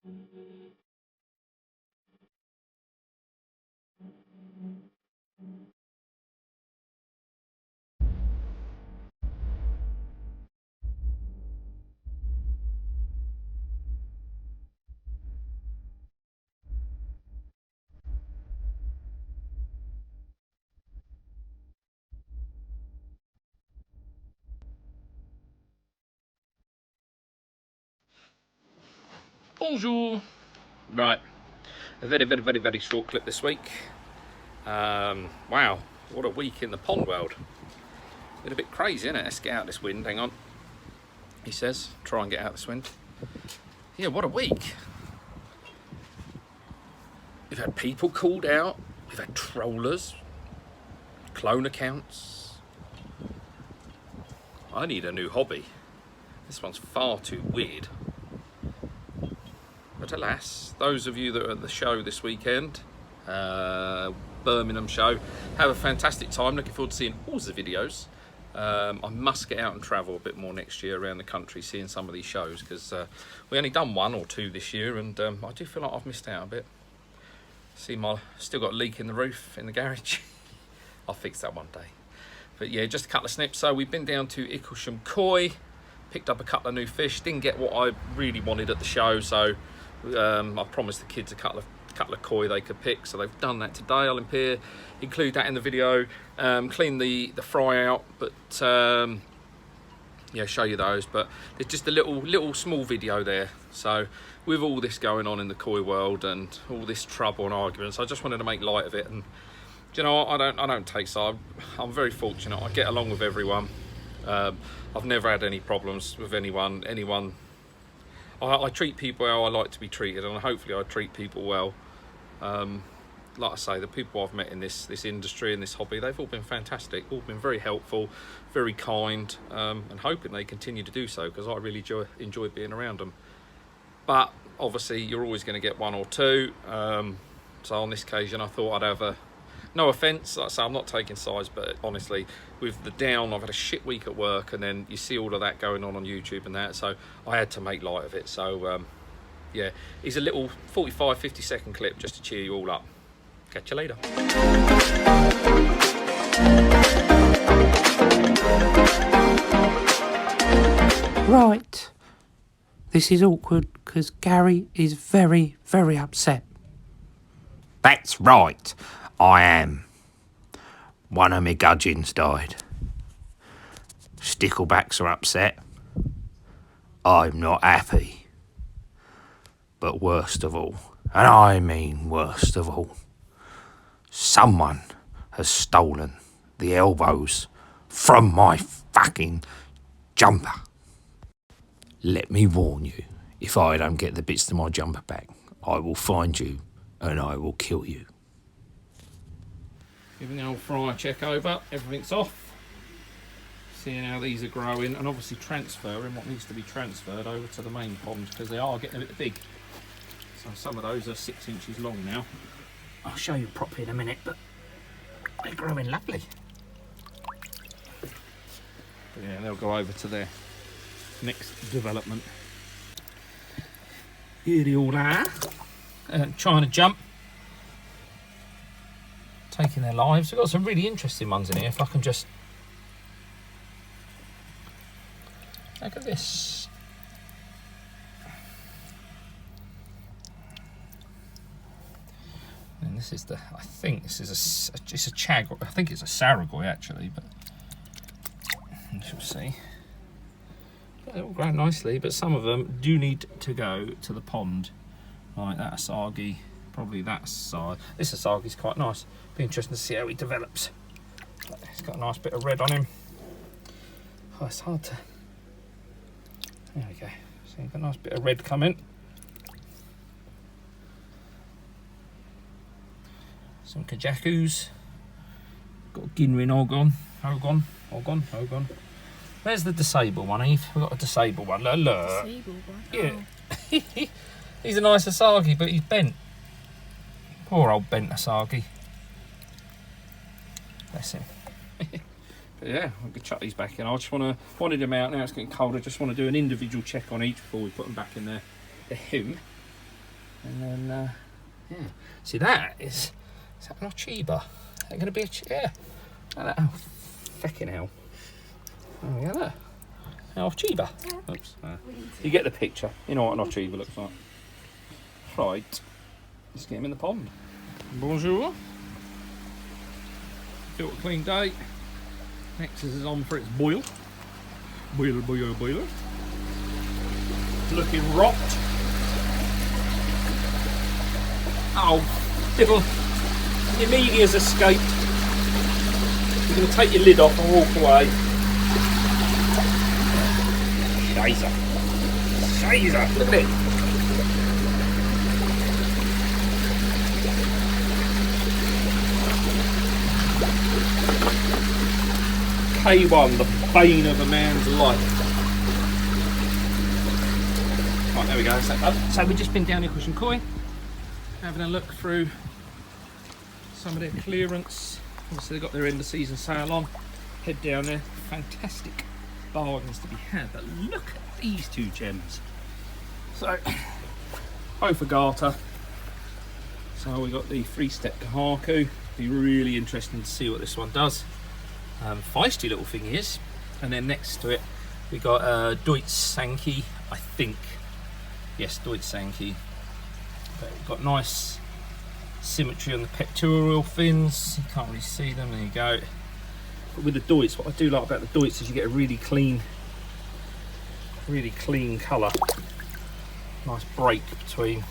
Bonjour. Right, a very short clip this week. Wow, what a week in the pond world. Been a bit crazy, isn't it? Let's get out this wind, hang on. He says, try and get out this wind. Yeah, what a week. We've had people called out, we've had trollers, clone accounts. I need a new hobby. This one's far too weird. But alas, those of you that are at the show this weekend, Birmingham show, have a fantastic time. Looking forward to seeing all the videos. I must get out and travel a bit more next year around the country, seeing some of these shows, because we only done 1 or 2 this year, and I do feel like I've missed out a bit. Still got a leak in the roof in the garage. I'll fix that one day. But yeah, just a couple of snips. So we've been down to Icklesham Koi, picked up a couple of new fish. Didn't get what I really wanted at the show, so I promised the kids a couple of koi they could pick, so they've done that today. I'll include that in the video. Clean the fry out, but yeah, show you those. But it's just a little small video there. So with all this going on in the koi world and all this trouble and arguments, I just wanted to make light of it. And do you know what? I don't take side. I'm very fortunate. I get along with everyone. I've never had any problems with anyone. I treat people how I like to be treated, and hopefully I treat people well. Like I say, the people I've met in this industry and this hobby, they've all been fantastic, all been very helpful, very kind, and hoping they continue to do so, because I really enjoy being around them. But obviously you're always going to get 1 or 2, so on this occasion I thought I'd have no offence, like I say, I'm not taking sides, but honestly, with the down, I've had a shit week at work, and then you see all of that going on YouTube and that, so I had to make light of it. So yeah, it's a little 45-50 second clip just to cheer you all up. Catch you later. Right, this is awkward because Gary is very upset. That's right, I am. One of my gudgeons died. Sticklebacks are upset. I'm not happy. But worst of all, and I mean worst of all, someone has stolen the elbows from my fucking jumper. Let me warn you, if I don't get the bits to my jumper back, I will find you and I will kill you. Giving the old fryer check over, everything's off. Seeing how these are growing, and obviously transferring what needs to be transferred over to the main pond, because they are getting a bit big. So some of those are 6 inches long now. I'll show you properly in a minute, but they're growing lovely. But yeah, they'll go over to their next development. Here they all are, trying to jump, taking their lives. We've got some really interesting ones in here. If I can just look at this. And this is I think this is it's a chag. I think it's a Saragoy actually, but we shall see. They all grow nicely, but some of them do need to go to the pond. Like that Asagi, probably that side. This Asagi's quite nice. Be interesting to see how he develops. He's got a nice bit of red on him. Oh, it's hard to. There we go. So you've got a nice bit of red coming. Some Kajakus. Got a Ginrin Ogon. Where's the disabled one, Eve? We've got a disabled one. Look. Disabled one? Yeah. Oh. He's a nice Asagi, but he's bent. Poor old bent Asagi. Bless him. But yeah, we could chuck these back in. I just wanted them out now. It's getting colder. Just want to do an individual check on each before we put them back in the home. And then, yeah. See, is that an Archiba? Is that going to be a yeah? Oh, fucking hell. Oh, yeah, look. An Archiba. Oops. You get the picture. You know what an Archiba looks like. Right. Let's get him in the pond. Bonjour. Filter clean day. Nexus is on for its boil. Boiler. Looking rocked. Oh, little, your media's escaped. You're going to take your lid off and walk away. Shazer, look at it. K1, the bane of a man's life. Right, there we go. So we've just been down here Cushion Koi, having a look through some of their clearance. Obviously they've got their end of season sale on. Head down there, fantastic bargains to be had, but look at these two gems. So, both a garter. So we got the 3-step Kahaku. Be really interesting to see what this one does. Feisty little thing he is. And then next to it we got Deutsch Sankey, I think. Yes, Deutsch Sankey. But we've got nice symmetry on the pectoral fins. You can't really see them, there you go. But with the Deutsch, what I do like about the Deutsch is you get a really clean colour. Nice break between.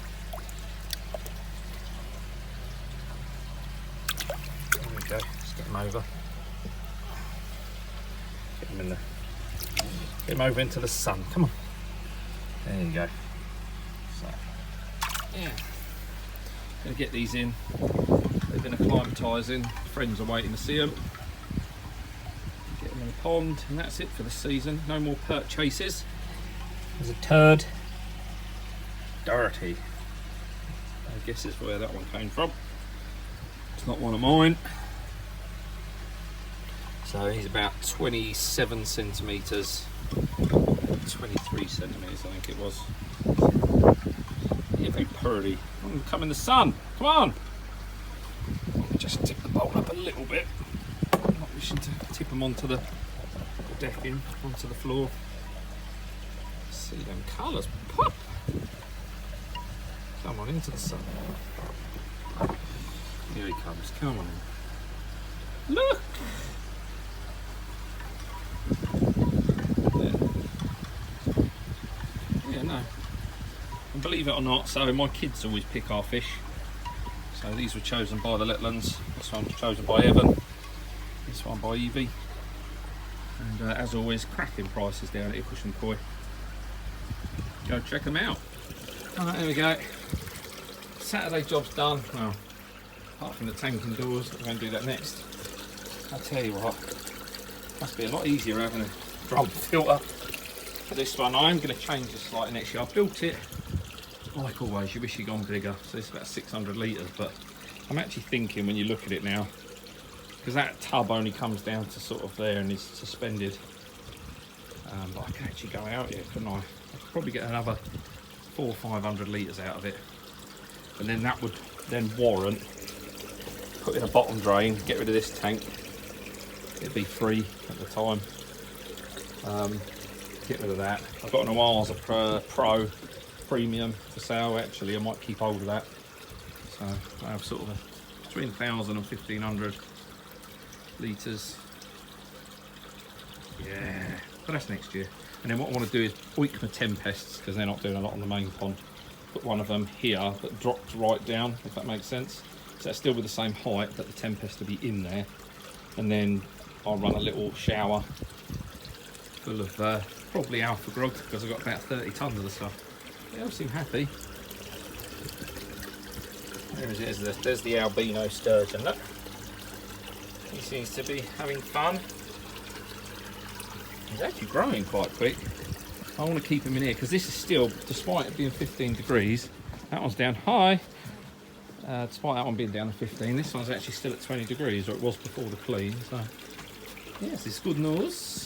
There we go, let's get them over. Get them over into the sun, come on. There you go. So, yeah. Gonna get these in. They've been acclimatising. Friends are waiting to see them. Get them in the pond, and that's it for the season. No more perch chases. There's a turd. Dirty. I guess is where that one came from. It's not one of mine. So he's about 27 centimetres, 23 centimetres I think it was. Yeah, very purdy. Come in the sun, come on! Let me just tip the bowl up a little bit. I'm not wishing to tip them onto the decking, onto the floor. See them colours pop! Come on, into the sun. Here he comes, come on in. Look! Yeah, no. And believe it or not, so my kids always pick our fish. So these were chosen by the little ones. This one was chosen by Evan. This one by Evie. And as always, cracking prices down at Cushion Koi. Go check them out. Alright, there we go. Saturday job's done. Well, apart from the tank indoors, we're going to do that next. I'll tell you what, must be a lot easier having a drum filter for this one. I am going to change this slightly next year. I built it, like always, you wish you'd gone bigger, so it's about 600 litres, but I'm actually thinking when you look at it now, because that tub only comes down to sort of there and is suspended, but I can actually go out here, couldn't I? I could probably get another 400 or 500 litres out of it, and then that would then warrant putting a bottom drain, get rid of this tank. It'd be free at the time. Get rid of that. I've got an Oaza Pro Premium for sale actually. I might keep hold of that. So I have sort of between 1,000 and 1,500 litres. Yeah, but that's next year. And then what I want to do is oik my Tempests, because they're not doing a lot on the main pond. Put one of them here that drops right down, if that makes sense. So that's still with the same height, but the Tempest will be in there. And then I'll run a little shower full of probably alpha grog, because I've got about 30 tonnes of the stuff. They all seem happy. There's the albino sturgeon, look. He seems to be having fun. He's actually growing quite quick. I want to keep him in here, because this is still, despite it being 15 degrees, that one's down high. Despite that one being down to 15, this one's actually still at 20 degrees, or it was before the clean, so yes, it's good news.